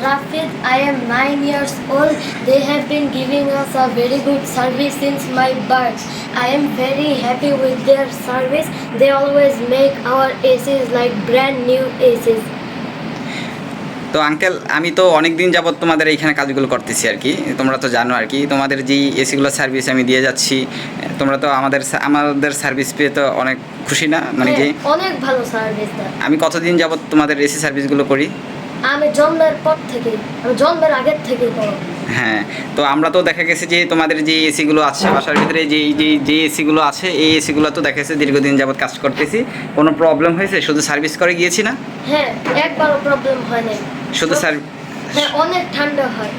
Rafid, I am 9 years old. They have been giving us a very good service since my birth. I am very happy with their service. They always make our ACs like brand new ACs. তো uncle, আমি তো অনেক দিন যাবত তোমাদের এইখানে কাজগুলো করতেছি আর কি, তোমরা তো জানো আর কি, তোমাদের যেই এসিগুলো সার্ভিস আমি দিয়ে যাচ্ছি, তোমরা তো আমাদের সার্ভিস পেয়ে তো অনেক খুশি না? মানে যে অনেক ভালো সার্ভিস দেয়। আমি কতদিন যাবত তোমাদের এসি সার্ভিসগুলো করি? আমি জন্মের পর থেকে, আমি জন্মের আগের থেকেই করো। হ্যাঁ, তো আমরা তো দেখা গেছে যে তোমাদের যে এসিগুলো আছে বাসার ভিতরে, যে এসিগুলো আছে, এই এসিগুলো তো দেখা গেছে দীর্ঘদিন যাবত কাজ করতেছি, কোনো প্রবলেম হয়েছে? শুধু সার্ভিস করে গিয়েছি না? হ্যাঁ, একবারও প্রবলেম হয় নাই। শুধু হ্যাঁ, অনেক ঠান্ডা হয়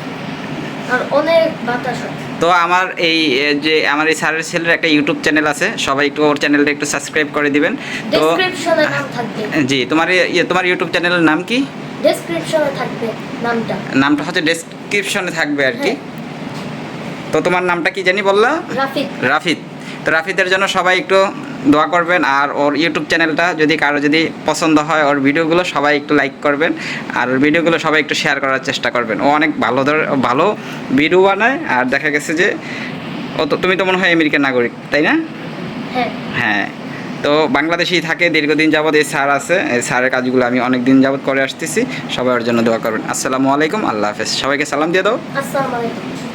আর অনেক বাতাস হয়। তো আমার এই স্যারের ছেলের একটা ইউটিউব চ্যানেল আছে, সবাই একটু ওর চ্যানেলটা একটু সাবস্ক্রাইব করে দিবেন। তো ডেসক্রিপশনে নাম থাকবে। জি, তোমার ইউটিউব চ্যানেলের নাম কি? ডেসক্রিপশনে থাকবে নামটা হচ্ছে ডেসক্রিপশনে থাকবে আর কি। হ্যাঁ। তো তোমার নামটা কি জানি বললা? রাফিদ। তো রাফিদের জন্য সবাই একটু দোয়া করবেন, আর ওর ইউটিউব চ্যানেলটা যদি কারো যদি পছন্দ হয়, ওর ভিডিওগুলো সবাই একটু লাইক করবেন, আর ওর ভিডিওগুলো সবাই একটু শেয়ার করার চেষ্টা করবেন। ও অনেক ভালো ভিডিও বানায়, আর দেখা গেছে যে তুমি তো মনে হয় আমেরিকার নাগরিক, তাই না? হ্যাঁ, তো বাংলাদেশেই থাকে দীর্ঘদিন যাবৎ। এই স্যার আছে, এই স্যারের কাজগুলো আমি অনেক দিন যাবৎ করে আসতেছি। সবাই ওর জন্য দোয়া করবেন। আসসালামু আলাইকুম, আল্লাহ হাফেজ। সবাইকে সালাম দিয়ে দাও। আসসালামু আলাইকুম।